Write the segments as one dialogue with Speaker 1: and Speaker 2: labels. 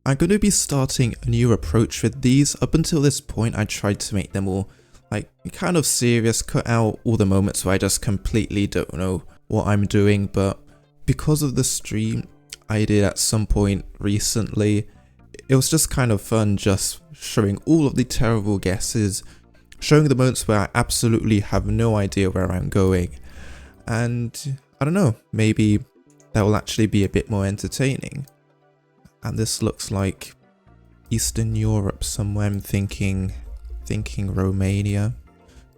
Speaker 1: I'm going to be starting a new approach with these. Up until this point, I tried to make them all like kind of serious, cut out all the moments where I just completely don't know what I'm doing, but because of the stream I did at some point recently, it was just kind of fun just showing all of the terrible guesses, showing the moments where I absolutely have no idea where I'm going, and I don't know, maybe that will actually be a bit more entertaining. And this looks like Eastern Europe somewhere. I'm thinking Romania.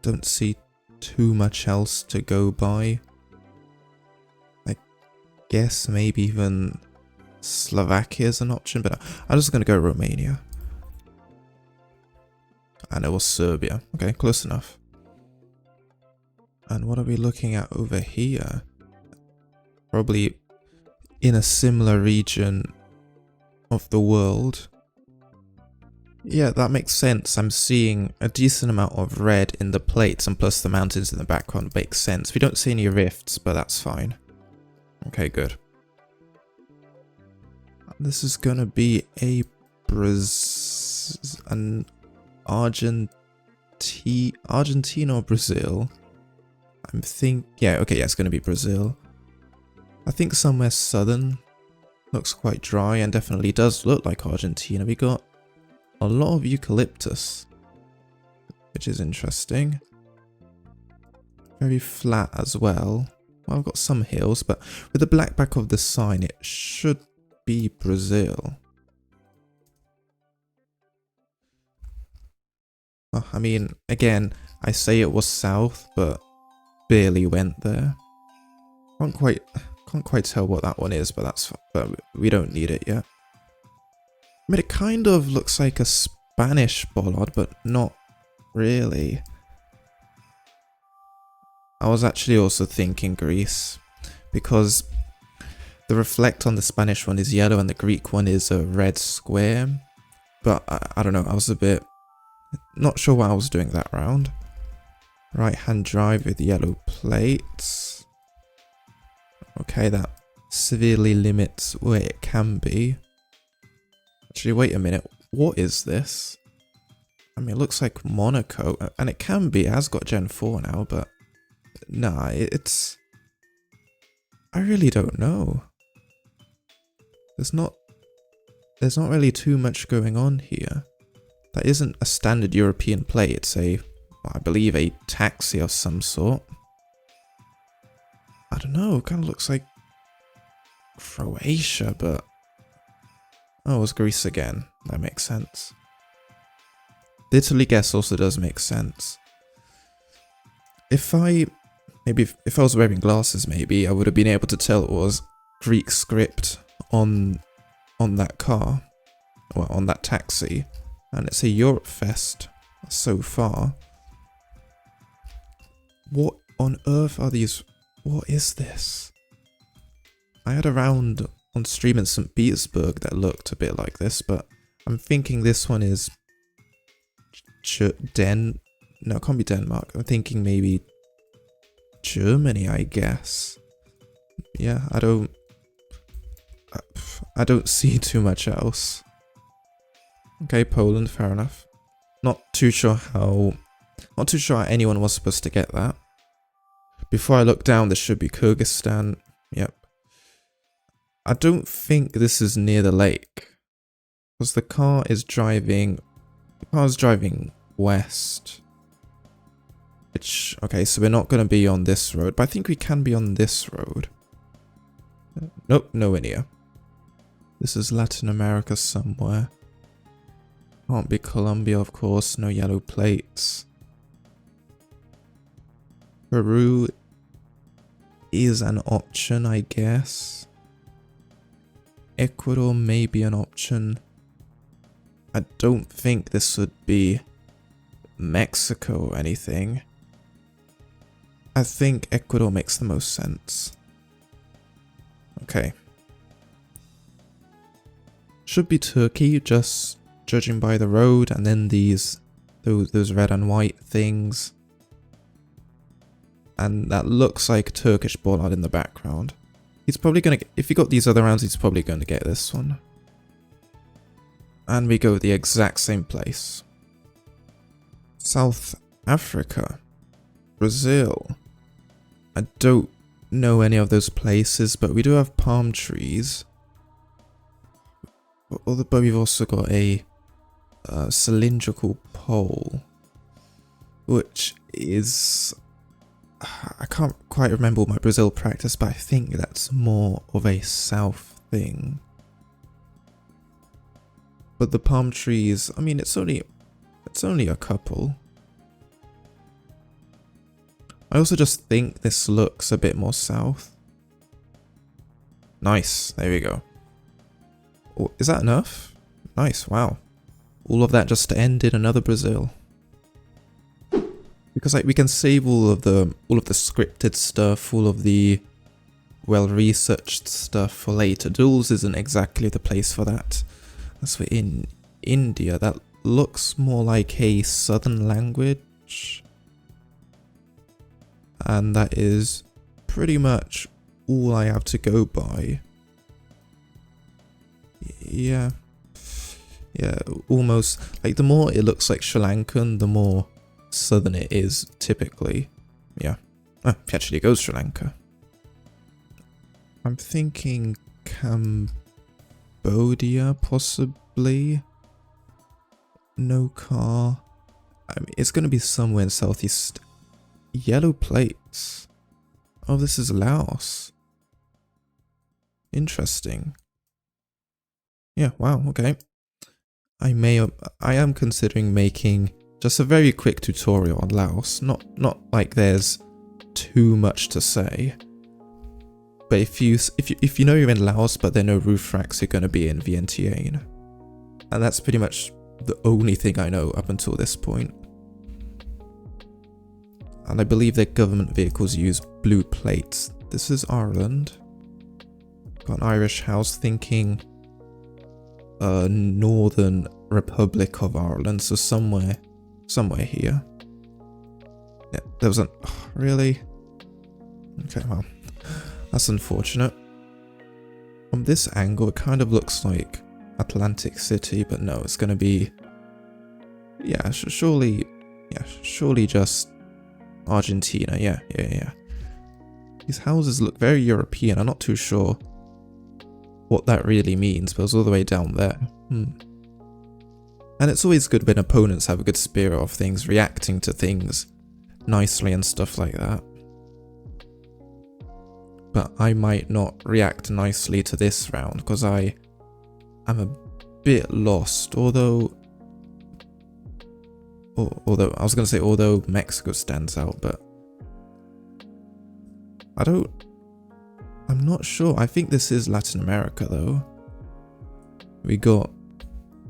Speaker 1: Don't see too much else to go by. I guess maybe even Slovakia is an option, but I'm just gonna go Romania. And it was Serbia. Okay, close enough. And what are we looking at over here? Probably in a similar region of the world. Yeah, that makes sense. I'm seeing a decent amount of red in the plates, and plus the mountains in the background makes sense. We don't see any rifts, but that's fine. Okay, good. This is gonna be an Argentina or Brazil. Yeah, okay, yeah, it's gonna be Brazil. I think somewhere southern. Looks quite dry and definitely does look like Argentina. We got a lot of eucalyptus, which is interesting. Very flat as well. Well, I've got some hills, but with the black back of the sign, it should be Brazil. Oh, I mean, again, I say it was south, but barely went there. Can't quite tell what that one is, but we don't need it yet. I mean, it kind of looks like a Spanish bollard, but not really. I was actually also thinking Greece, because the reflect on the Spanish one is yellow and the Greek one is a red square. But I don't know, I was a bit not sure what I was doing that round. Right hand drive with yellow plates. Okay, that severely limits where it can be. Actually, wait a minute. What is this? I mean, it looks like Monaco, and it can be. It has got Gen 4 now, but nah, it's... I really don't know. There's not really too much going on here. That isn't a standard European plate. It's I believe, a taxi of some sort. I don't know, it kind of looks like Croatia, but... Oh, it was Greece again. That makes sense. The Italy guess also does make sense. If I was wearing glasses, maybe I would have been able to tell it was Greek script on that car, or on that taxi, and it's a Europe Fest so far. What on earth are these? What is this? I had a round on stream in St. Petersburg that looked a bit like this, but I'm thinking this one is no, it can't be Denmark. I'm thinking maybe Germany, I guess. Yeah, I don't see too much else. Okay, Poland, fair enough. Not too sure how anyone was supposed to get that. Before I look down, this should be Kyrgyzstan. Yep. I don't think this is near the lake, because the car is driving west. Okay, so we're not going to be on this road, but I think we can be on this road. Nope, nowhere near. This is Latin America somewhere. Can't be Colombia, of course. No yellow plates. Peru is an option, I guess. Ecuador may be an option. I don't think this would be Mexico or anything. I think Ecuador makes the most sense. Okay. Should be Turkey, just judging by the road, and then those red and white things. And that looks like Turkish bollard in the background. He's probably gonna get, if he got these other rounds, he's probably going to get this one. And we go the exact same place. South Africa. Brazil. I don't know any of those places, but we do have palm trees. But we've also got a cylindrical pole, which is... I can't quite remember my Brazil practice, but I think that's more of a south thing. But the palm trees, I mean, it's only a couple. I also just think this looks a bit more south. Nice, there we go. Oh, is that enough? Nice, wow. All of that just to end in another Brazil. Because like we can save all of the scripted stuff, all of the well-researched stuff for later. Duels isn't exactly the place for that. As we're in India, that looks more like a southern language. And that is pretty much all I have to go by. Yeah, almost. Like, the more it looks like Sri Lankan, the more southern it is, typically. Yeah. Ah, it actually goes Sri Lanka. I'm thinking Cambodia, possibly. No car. I mean, it's going to be somewhere in Southeast. Yellow plates. Oh, this is Laos. Interesting. Yeah, wow, okay. I am considering making just a very quick tutorial on Laos. Not like there's too much to say. But if you know you're in Laos but there are no roof racks, you're going to be in Vientiane. And that's pretty much the only thing I know up until this point. And I believe their government vehicles use blue plates. This is Ireland. Got an Irish house, thinking Northern Republic of Ireland, so somewhere here. Yeah, there was an... Oh, really? Okay, well, that's unfortunate. From this angle, it kind of looks like Atlantic City, but no, it's going to be... Yeah, surely just Argentina. Yeah. These houses look very European. I'm not too sure what that really means, but it's all the way down there. And it's always good when opponents have a good spirit of things, reacting to things nicely and stuff like that. But I might not react nicely to this round, because I am a bit lost, although I was going to say although Mexico stands out, but I'm not sure. I think this is Latin America though. We got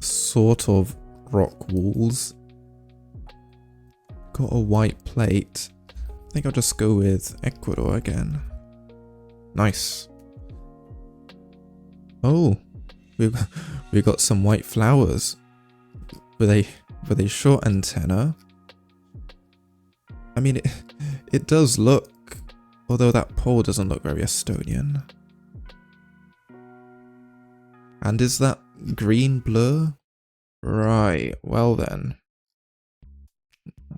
Speaker 1: sort of rock walls. Got a white plate. I think I'll just go with Ecuador again. Nice. Oh, we got some white flowers with a short antenna. I mean, it does look, although that pole doesn't look very Estonian. And is that green blur? Right, well then.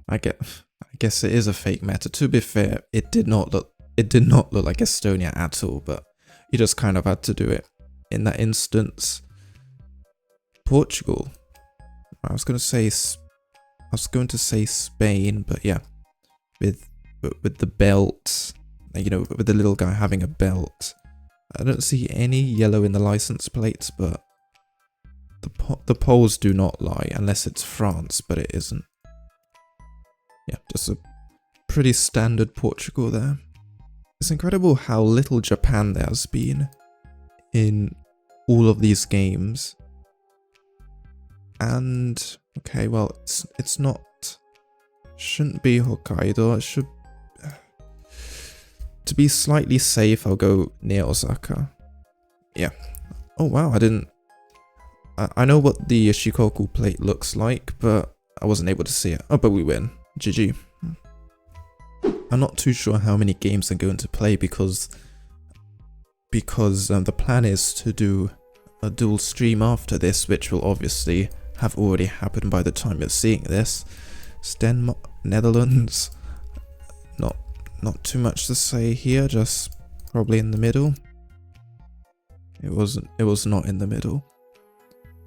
Speaker 1: I guess it is a fake meta. To be fair, it did not look like Estonia at all, but you just kind of had to do it in that instance. Portugal. I was going to say Spain, but yeah, with the belt, you know, with the little guy having a belt. I don't see any yellow in the license plates, but the polls do not lie, unless it's France, but it isn't. Yeah, just a pretty standard Portugal there. It's incredible how little Japan there has been in all of these games. And okay, well, it's not, shouldn't be Hokkaido. It should, to be slightly safe, I'll go near Osaka. Yeah. Oh wow, I know what the Shikoku plate looks like, but I wasn't able to see it. Oh, but we win. GG. I'm not too sure how many games I'm going to play because the plan is to do a dual stream after this, which will obviously have already happened by the time you're seeing this. It's Denmark, Netherlands. Not too much to say here, just probably in the middle. It was not in the middle.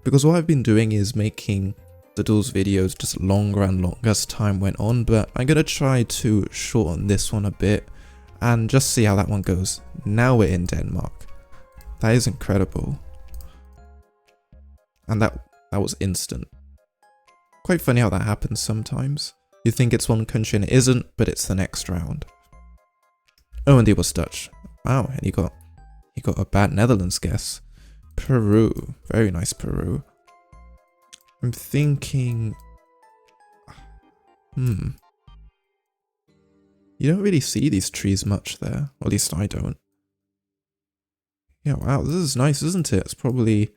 Speaker 1: Because what I've been doing is making the Duels videos just longer and longer as time went on, but I'm gonna try to shorten this one a bit and just see how that one goes. Now we're in Denmark. That is incredible. And that was instant. Quite funny how that happens sometimes. You think it's one country and it isn't, but it's the next round. Oh, and he was Dutch. Wow, and he got a bad Netherlands guess. Peru. Very nice, Peru. I'm thinking... You don't really see these trees much there. Or at least I don't. Yeah, wow, this is nice, isn't it? It's probably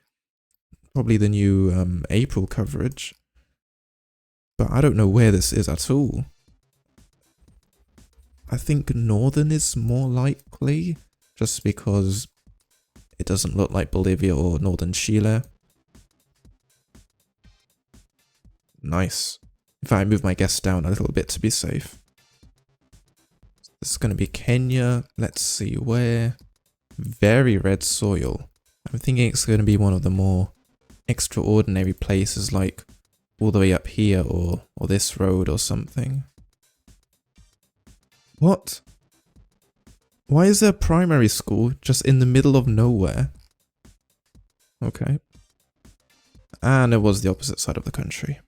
Speaker 1: the new April coverage. But I don't know where this is at all. I think Northern is more likely, just because it doesn't look like Bolivia or Northern Chile. Nice. If I move my guess down a little bit to be safe. This is going to be Kenya. Let's see where. Very red soil. I'm thinking it's going to be one of the more extraordinary places, like all the way up here or this road or something. What? Why is there a primary school just in the middle of nowhere? Okay. And it was the opposite side of the country.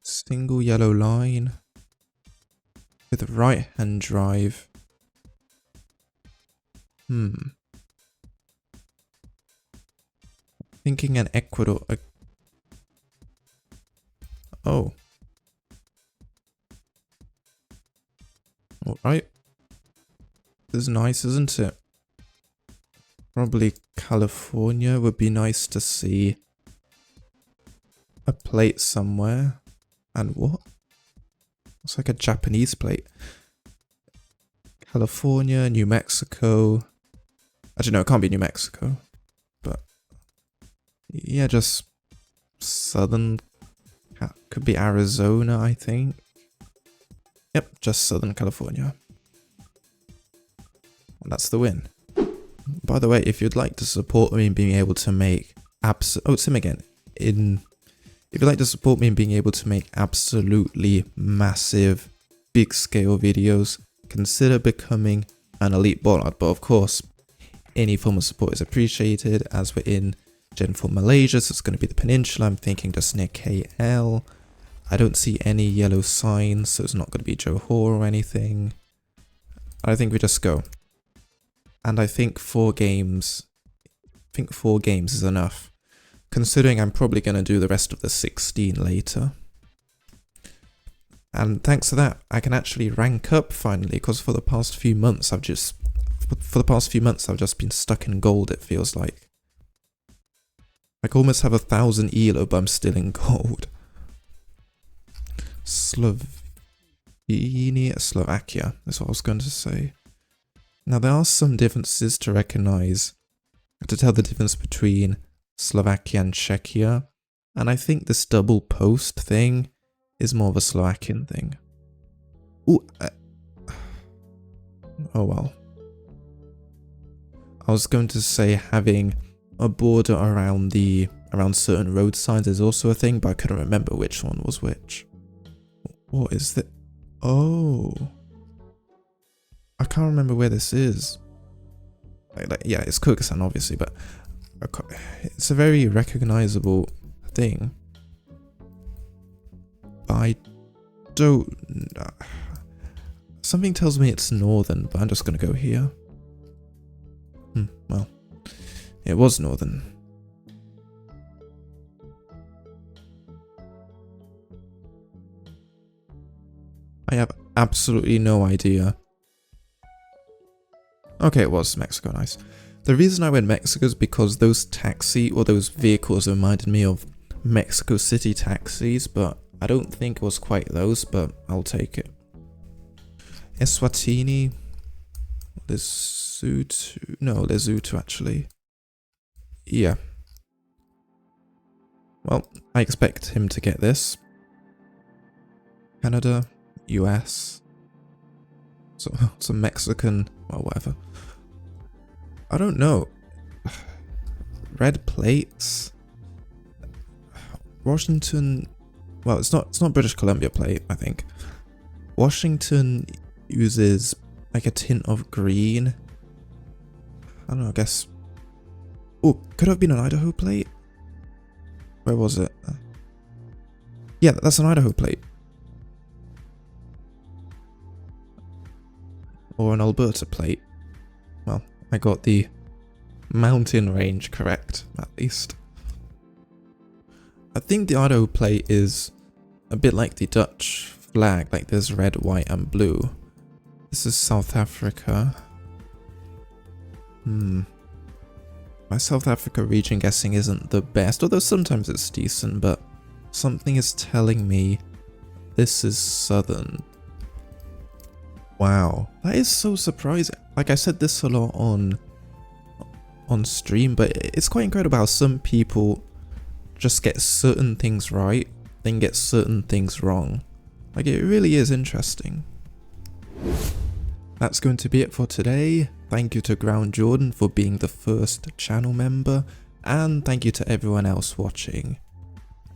Speaker 1: Single yellow line with right-hand drive. Thinking an Ecuador. Oh. Alright. This is nice, isn't it? Probably California would be nice to see. A plate somewhere. And what? Looks like a Japanese plate. California, New Mexico. Actually, no, it can't be New Mexico. But yeah, just southern. Could be Arizona, I think. Yep, just Southern California. And that's the win. By the way, if you'd like to support me in being able to make if you'd like to support me in being able to make absolutely massive, big scale videos, consider becoming an elite bollard. But of course, any form of support is appreciated, as we're in Gen 4 Malaysia, so it's going to be the peninsula. I'm thinking just near KL. I don't see any yellow signs, so it's not going to be Johor or anything. I think we just go. And I think 4 games is enough, considering I'm probably going to do the rest of the 16 later. And thanks to that, I can actually rank up finally, because for the past few months I've just been stuck in gold, it feels like. I can almost have 1,000 ELO, but I'm still in gold. Slovakia is what I was going to say. Now there are some differences to recognize, to tell the difference between Slovakia and Czechia, and I think this double post thing is more of a Slovakian thing. Ooh, oh well. I was going to say having a border around certain road signs is also a thing, but I couldn't remember which one was which. What is that? Oh. I can't remember where this is. Yeah, it's Kyrgyzstan obviously, but it's a very recognizable thing. I don't... Something tells me it's northern, but I'm just gonna go here. Well, it was northern. I have absolutely no idea. Okay, it was Mexico, nice. The reason I went Mexico is because those those vehicles reminded me of Mexico City taxis, but I don't think it was quite those, but I'll take it. Eswatini, Lesotho actually. Yeah. Well, I expect him to get this. Canada, US, some Mexican, or whatever. I don't know. Red plates. Washington. Well, it's not British Columbia plate, I think. Washington uses like a tint of green. I don't know, I guess. Oh, could have been an Idaho plate. Where was it? Yeah, that's an Idaho plate. Or an Alberta plate. Well, I got the mountain range correct, at least. I think the Idaho plate is a bit like the Dutch flag, like there's red, white and blue. This is South Africa. My South Africa region guessing isn't the best, although sometimes it's decent, but something is telling me this is southern. Wow, that is so surprising. Like I said this a lot on stream, but it's quite incredible how some people just get certain things right, then get certain things wrong. Like, it really is interesting. That's going to be it for today. Thank you to Ground Jordan for being the first channel member, and thank you to everyone else watching.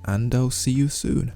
Speaker 1: And I'll see you soon.